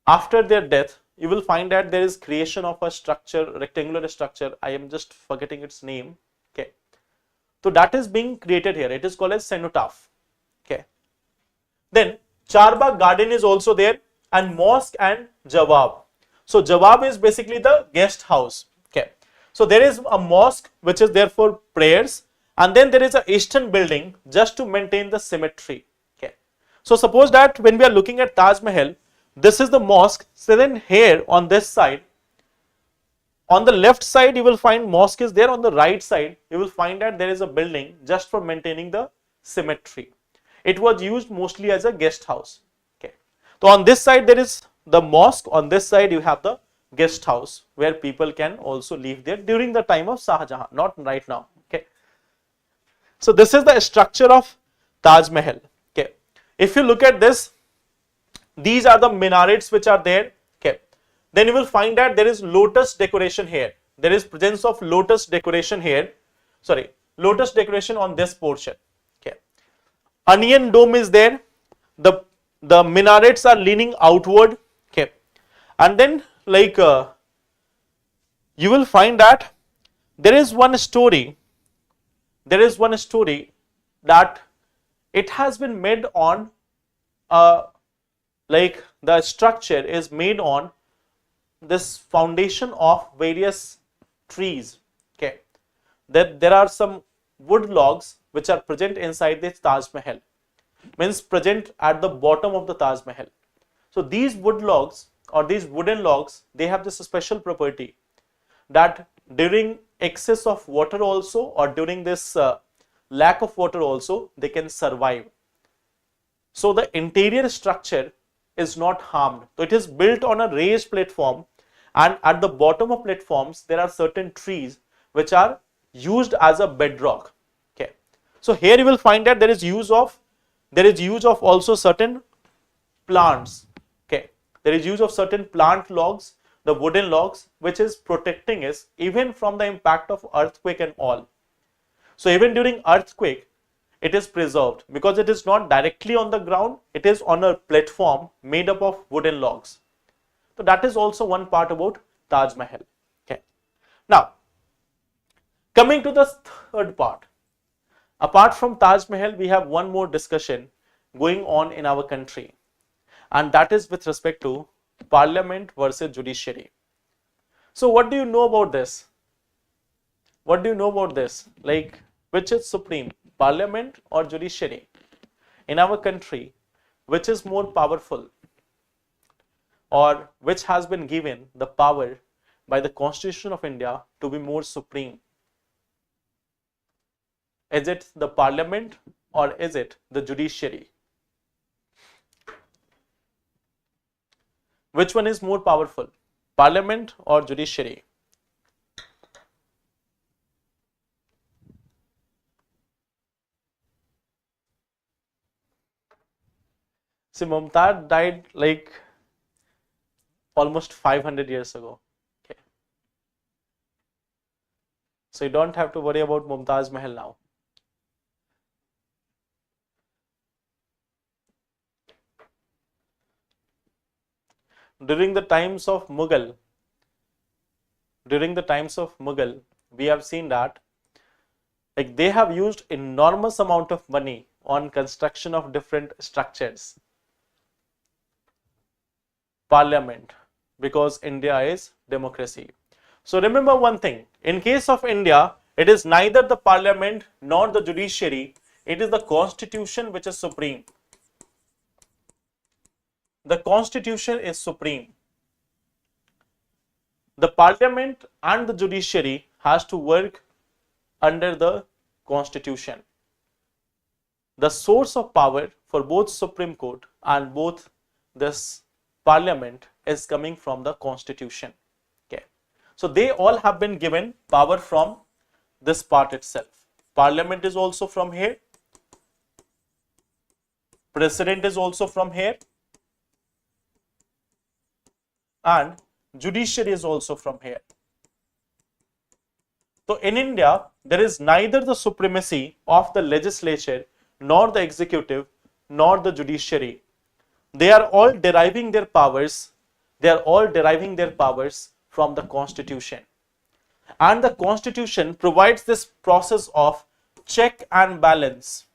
after their death, you will find that there is creation of a structure, rectangular structure. I am just forgetting its name. Okay, so that is being created here. It is called as cenotaph. Okay, then Charbagh garden is also there, and mosque and Jawab. So Jawab is basically the guest house. Okay. So there is a mosque which is there for prayers, and then there is a eastern building just to maintain the symmetry. Okay. So suppose that when we are looking at Taj Mahal, this is the mosque. So then here on this side, on the left side you will find mosque is there. On the right side you will find that there is a building just for maintaining the symmetry. It was used mostly as a guest house. Okay. So on this side there is the mosque, on this side you have the guest house where people can also live there during the time of Shah Jahan, not right now. Okay. So this is the structure of Taj Mahal. Okay. If you look at this, these are the minarets which are there. Okay. Then you will find that there is lotus decoration here. There is presence of lotus decoration here. Sorry, lotus decoration on this portion. Okay. Onion dome is there. The minarets are leaning outward. Okay. And then like you will find that there is one story. There is one story that it has been made on like the structure is made on this foundation of various trees. Okay, that there are some wood logs which are present inside this Taj Mahal, means present at the bottom of the Taj Mahal. So these wood logs or these wooden logs, they have this special property that during excess of water also, or during this lack of water also, they can survive. So the interior structure is not harmed. So it is built on a raised platform, and at the bottom of platforms there are certain trees which are used as a bedrock. Okay. So here you will find that there is use of also certain plants. Okay. There is use of certain plant logs, the wooden logs, which is protecting us even from the impact of earthquake and all. So even during earthquake, it is preserved because it is not directly on the ground, it is on a platform made up of wooden logs. So that is also one part about Taj Mahal. Okay. Now, coming to the third part. Apart from Taj Mahal, we have one more discussion going on in our country, and that is with respect to Parliament versus Judiciary. So what do you know about this? What do you know about this? Like, which is supreme, Parliament or Judiciary? In our country, which is more powerful, or which has been given the power by the Constitution of India to be more supreme? Is it the Parliament or is it the Judiciary? Which one is more powerful, Parliament or Judiciary? See, Mumtaz died like almost 500 years ago. Okay. So you don't have to worry about Mumtaz Mahal now. During the times of Mughal, we have seen that like they have used enormous amount of money on construction of different structures. Parliament, because India is democracy. So remember one thing, in case of India, it is neither the Parliament nor the Judiciary, it is the Constitution which is supreme. The Constitution is supreme. The Parliament and the Judiciary has to work under the Constitution. The source of power for both Supreme Court and both this Parliament is coming from the Constitution. Okay. So they all have been given power from this part itself. Parliament is also from here. President is also from here. And Judiciary is also from here. So in India, there is neither the supremacy of the legislature, nor the executive, nor the judiciary. They are all deriving their powers. They are all deriving their powers from the Constitution. And the Constitution provides this process of check and balance.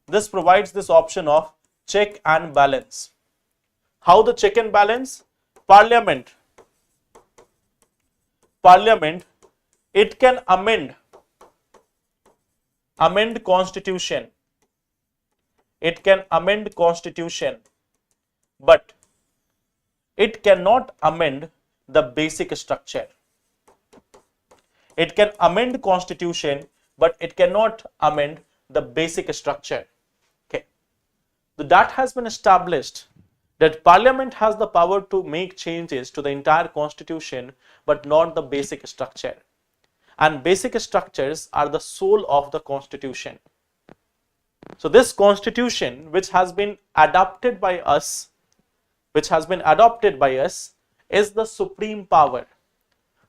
This provides this option of check and balance. How the check and balance? Parliament, it can amend constitution. It can amend constitution, but it cannot amend the basic structure. It can amend constitution, but it cannot amend the basic structure. Okay. So that has been established, that parliament has the power to make changes to the entire constitution, but not the basic structure. And basic structures are the soul of the constitution. So this constitution, which has been adopted by us, is the supreme power.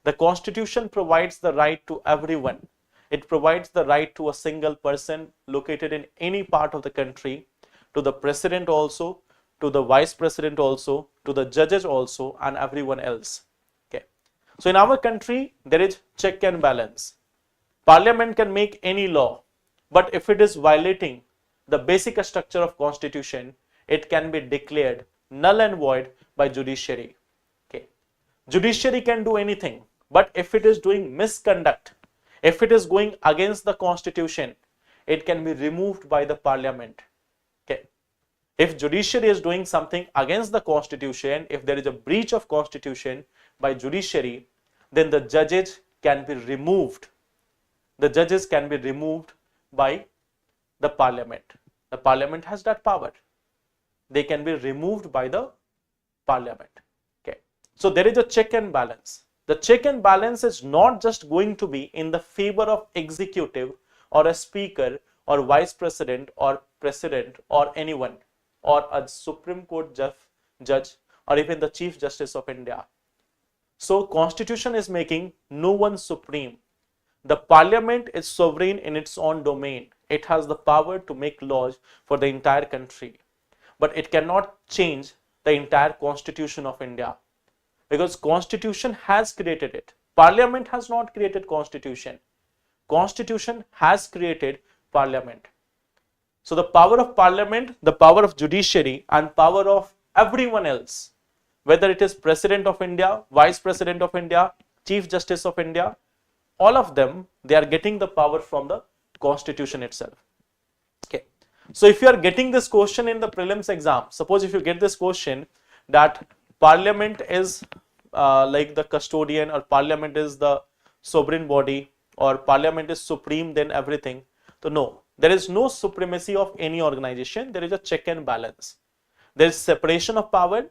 The constitution provides the right to everyone. It provides the right to a single person located in any part of the country, to the president also, to the vice president also, to the judges also, and everyone else. Okay. So in our country, there is check and balance. Parliament can make any law, but if it is violating the basic structure of constitution, it can be declared null and void by judiciary. Okay. Judiciary can do anything, but if it is doing misconduct, if it is going against the constitution, it can be removed by the parliament. Okay. If judiciary is doing something against the constitution, if there is a breach of constitution by judiciary, then the judges can be removed. The judges can be removed by the parliament. The parliament has that power. They can be removed by the parliament. Okay. So there is a check and balance. The check and balance is not just going to be in the favor of executive or a speaker or vice president or president or anyone, or a Supreme Court judge or even the Chief Justice of India. So constitution is making no one supreme. The parliament is sovereign in its own domain. It has the power to make laws for the entire country, but it cannot change the entire constitution of India, because constitution has created it. Parliament has not created constitution. Constitution has created parliament. So the power of parliament, the power of judiciary, and power of everyone else, whether it is President of India, Vice President of India, Chief Justice of India, all of them, they are getting the power from the constitution itself. Okay. So if you are getting this question in the prelims exam, suppose if you get this question that parliament is like the custodian, or parliament is the sovereign body, or parliament is supreme than everything. So no, there is no supremacy of any organization. There is a check and balance. There is separation of power.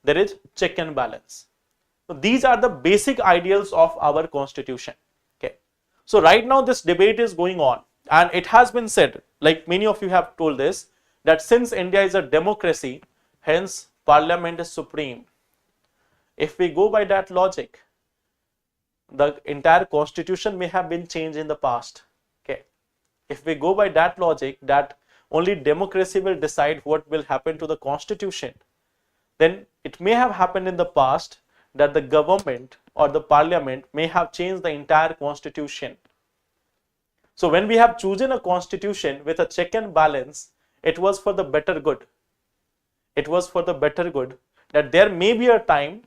There is check and balance. So these are the basic ideals of our constitution. Okay. So right now this debate is going on, and it has been said, like many of you have told this, that since India is a democracy, hence parliament is supreme. If we go by that logic, the entire constitution may have been changed in the past. Okay. If we go by that logic, that only democracy will decide what will happen to the constitution, then it may have happened in the past that the government or the parliament may have changed the entire constitution. So when we have chosen a constitution with a check and balance, it was for the better good. It was for the better good, that there may be a time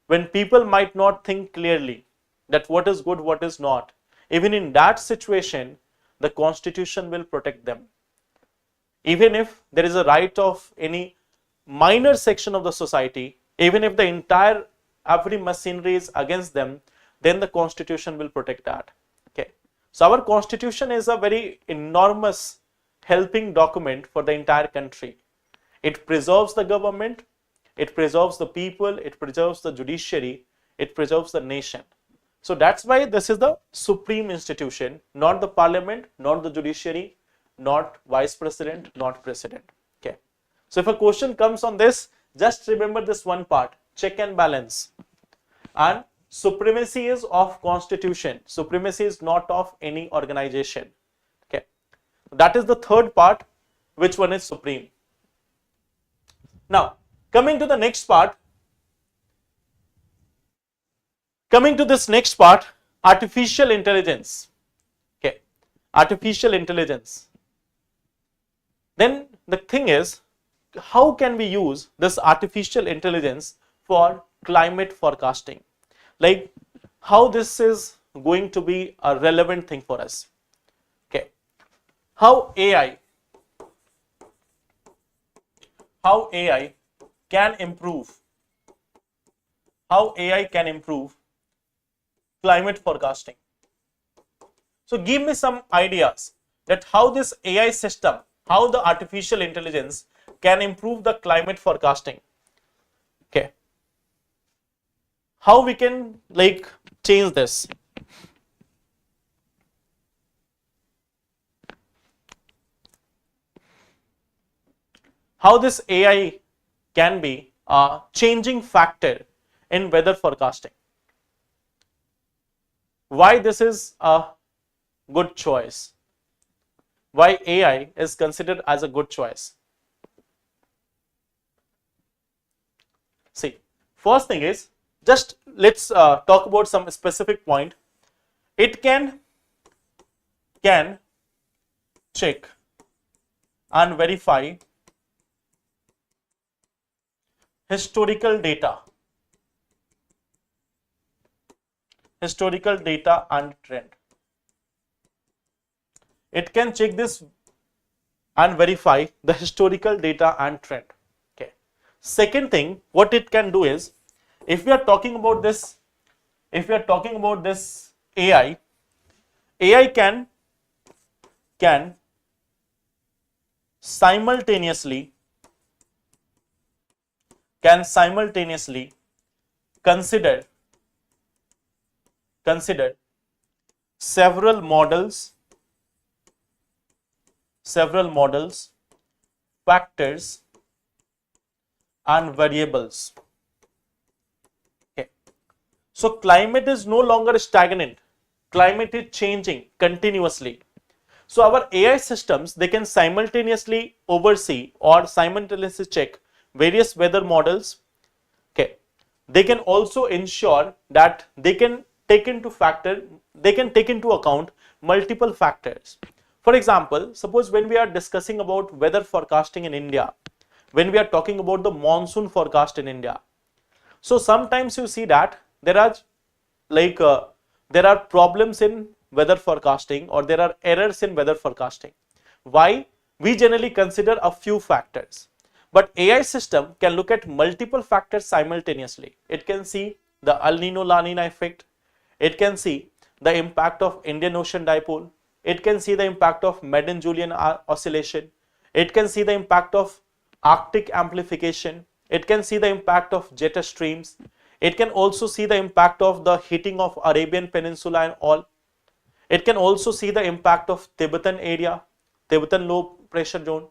when people might not think clearly that what is good, what is not. Even in that situation, the constitution will protect them. Even if there is a right of any minor section of the society, even if the entire every machinery is against them, then the constitution will protect that. Okay. So our constitution is a very enormous helping document for the entire country. It preserves the government, it preserves the people, it preserves the judiciary, it preserves the nation. So that's why this is the supreme institution, not the parliament, not the judiciary, not vice president, not president. Okay. So if a question comes on this, just remember this one part: check and balance. And supremacy is of constitution. Supremacy is not of any organization. Okay. That is the third part. Which one is supreme? Now, coming to the next part. Coming to this next part, artificial intelligence. Okay. Artificial intelligence. Then the thing is, how can we use this artificial intelligence for climate forecasting? Like how this is going to be a relevant thing for us. Okay, how AI can improve climate forecasting. So give me some ideas that how this AI system, how the artificial intelligence can improve the climate forecasting. Okay, how we can like change this. How this AI can be a changing factor in weather forecasting. Why this is a good choice? Why AI is considered as a good choice? See, first thing is, just let's talk about some specific point. It can check and verify historical data and trend. It can check this and verify the historical data and trend. Okay. Second thing, what it can do is, if we are talking about this AI can simultaneously consider several models, factors and variables. Okay. So climate is no longer stagnant. Climate is changing continuously. So our AI systems, they can simultaneously oversee or simultaneously check various weather models. Okay. They can also ensure that they can take into account multiple factors. For example, suppose when we are discussing about weather forecasting in India, when we are talking about the monsoon forecast in India, so sometimes you see that there are problems in weather forecasting, or there are errors in weather forecasting. Why? We generally consider a few factors, but AI system can look at multiple factors simultaneously. It can see the El Nino La Nina effect. It can see the impact of Indian Ocean dipole. It can see the impact of Madden-Julian oscillation. It can see the impact of Arctic amplification. It can see the impact of jet streams. It can also see the impact of the heating of Arabian Peninsula and all. It can also see the impact of Tibetan area, Tibetan low pressure zone.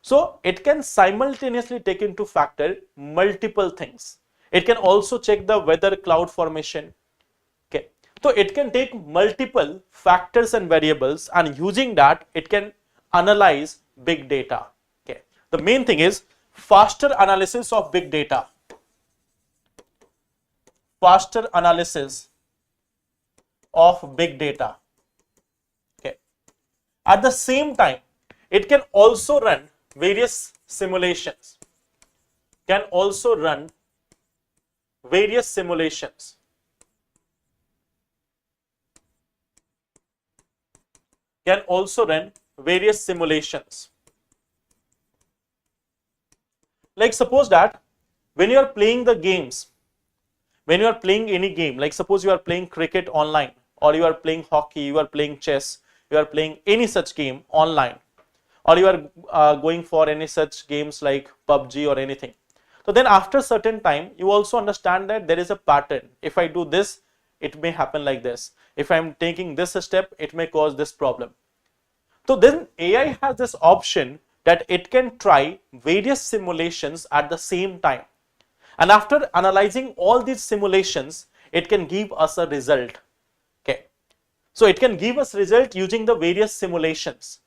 So it can simultaneously take into factor multiple things. It can also check the weather cloud formation. Okay. So it can take multiple factors and variables, and using that it can analyze big data. Okay. The main thing is faster analysis of big data. Faster analysis of big data. Okay. At the same time, it can also run various simulations. Can also run various simulations. Can also run various simulations. Like suppose that when you are playing the games, when you are playing any game, like suppose you are playing cricket online, or you are playing hockey, you are playing chess, you are playing any such game online, or you are going for any such games like PUBG or anything. So then after certain time, you also understand that there is a pattern. If I do this, it may happen like this. If I am taking this step, it may cause this problem. So then AI has this option that it can try various simulations at the same time. And after analyzing all these simulations, it can give us a result. Okay. So it can give us result using the various simulations.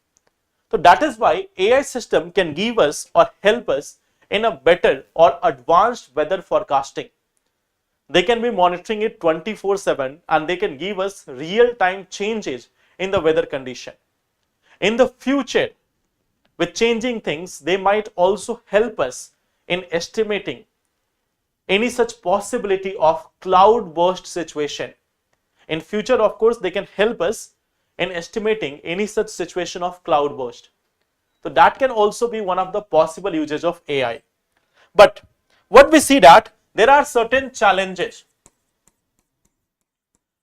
So that is why AI system can give us or help us in a better or advanced weather forecasting. They can be monitoring it 24/7, and they can give us real-time changes in the weather condition. In the future, with changing things, they might also help us in estimating any such possibility of cloud burst situation. In future, of course, they can help us in estimating any such situation of cloud burst. So that can also be one of the possible uses of AI. But what we see that there are certain challenges.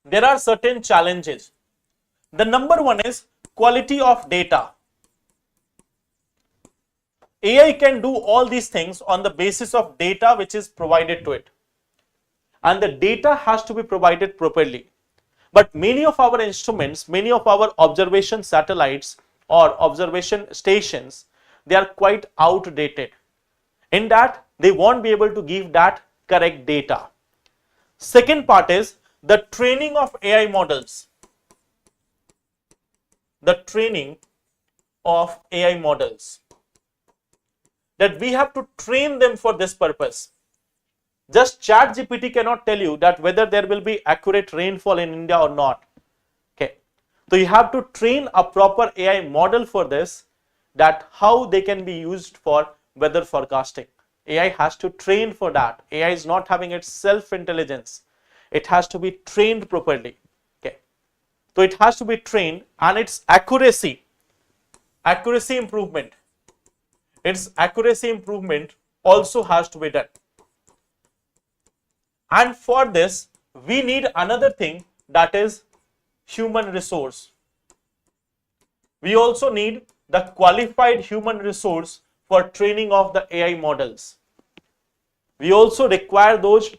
There are certain challenges. The number one is quality of data. AI can do all these things on the basis of data which is provided to it. And the data has to be provided properly. But many of our instruments, many of our observation satellites or observation stations, they are quite outdated. In that, they won't be able to give that correct data. Second part is the training of AI models. The training of AI models. That we have to train them for this purpose. Just ChatGPT cannot tell you that whether there will be accurate rainfall in India or not. Okay. So you have to train a proper AI model for this, that how they can be used for weather forecasting. AI has to train for that. AI is not having its self-intelligence. It has to be trained properly. Okay. So it has to be trained, and its accuracy improvement. Its accuracy improvement also has to be done. And for this, we need another thing, that is human resource. We also need the qualified human resource for training of the AI models. We also require those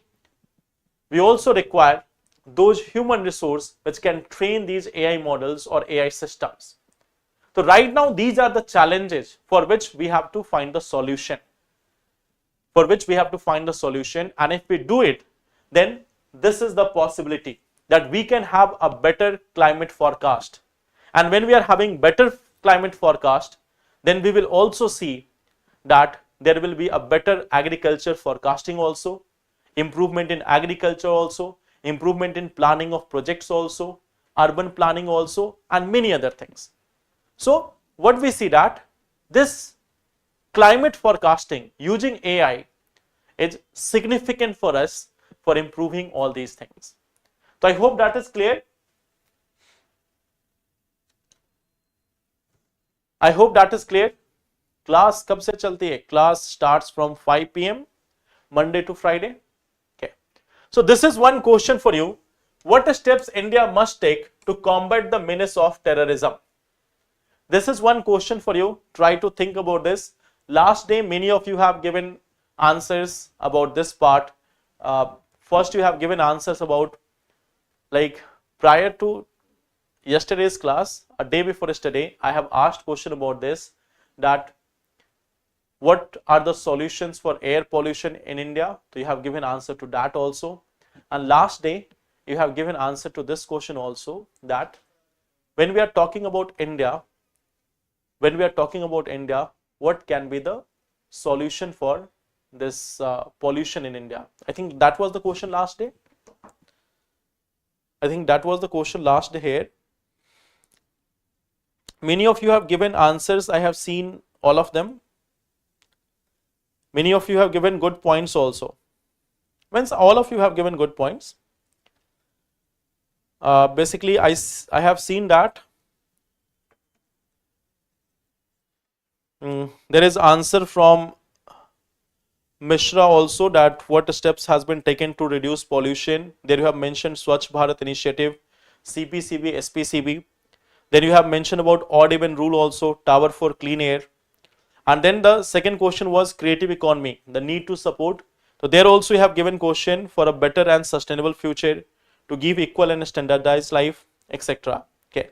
human resource which can train these AI models or AI systems. So right now, these are the challenges for which we have to find the solution. And if we do it, then this is the possibility that we can have a better climate forecast. And when we are having better climate forecast, then we will also see that there will be a better agriculture forecasting also, improvement in agriculture also, improvement in planning of projects also, urban planning also, and many other things. So what we see that this climate forecasting using AI is significant for us for improving all these things. So I hope that is clear. Class कब से चलती है? Class starts from 5 p.m. Monday to Friday. Okay. So this is one question for you. What steps India must take to combat the menace of terrorism? This is one question for you. Try to think about this. Last day, many of you have given answers about this part. First, you have given answers about, like, prior to yesterday's class, a day before yesterday, I have asked question about this, that what are the solutions for air pollution in India? So you have given answer to that also. And last day, you have given answer to this question also, that when we are talking about India, what can be the solution for this pollution in India? I think that was the question last day. Here. Many of you have given answers. I have seen all of them. Many of you have given good points also. Means all of you have given good points. Basically, I have seen that there is answer from Mishra also, that what steps has been taken to reduce pollution. There you have mentioned Swachh Bharat initiative, CPCB, SPCB. Then you have mentioned about odd even rule also, tower for clean air. And then the second question was creative economy, the need to support. So there also you have given question for a better and sustainable future, to give equal and standardized life, etc. Okay.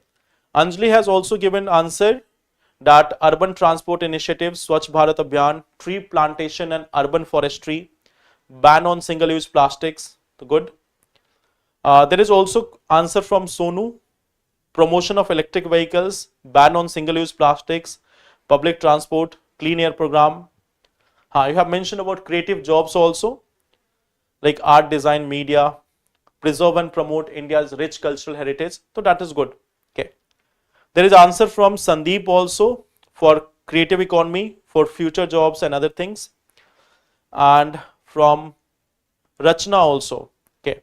Anjali has also given answer, that urban transport initiative, Swachh Bharat Abhiyan, tree plantation and urban forestry, ban on single-use plastics. Good. There is also answer from Sonu, promotion of electric vehicles, ban on single-use plastics, public transport, clean air program. You have mentioned about creative jobs also, like art, design, media, preserve and promote India's rich cultural heritage. So that is good. Okay. There is answer from Sandeep also for creative economy for future jobs and other things, and from Rachna also, okay,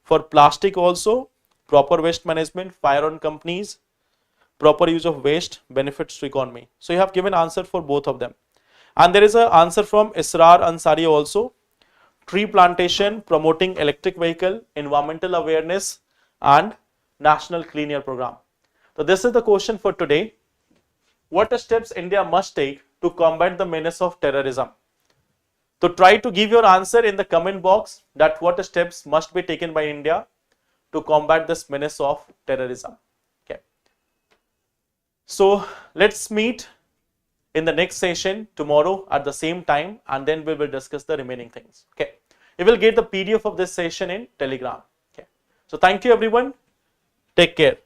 for plastic also, proper waste management, fire on companies, proper use of waste, benefits to economy. So you have given answer for both of them. And there is an answer from Israr Ansari also, tree plantation, promoting electric vehicle, environmental awareness, and national clean air program. So this is the question for today. What steps India must take to combat the menace of terrorism? So try to give your answer in the comment box that what steps must be taken by India to combat this menace of terrorism. Okay. So let's meet in the next session tomorrow at the same time, and then we will discuss the remaining things. Okay. You will get the PDF of this session in Telegram. Okay. So thank you everyone. Take care.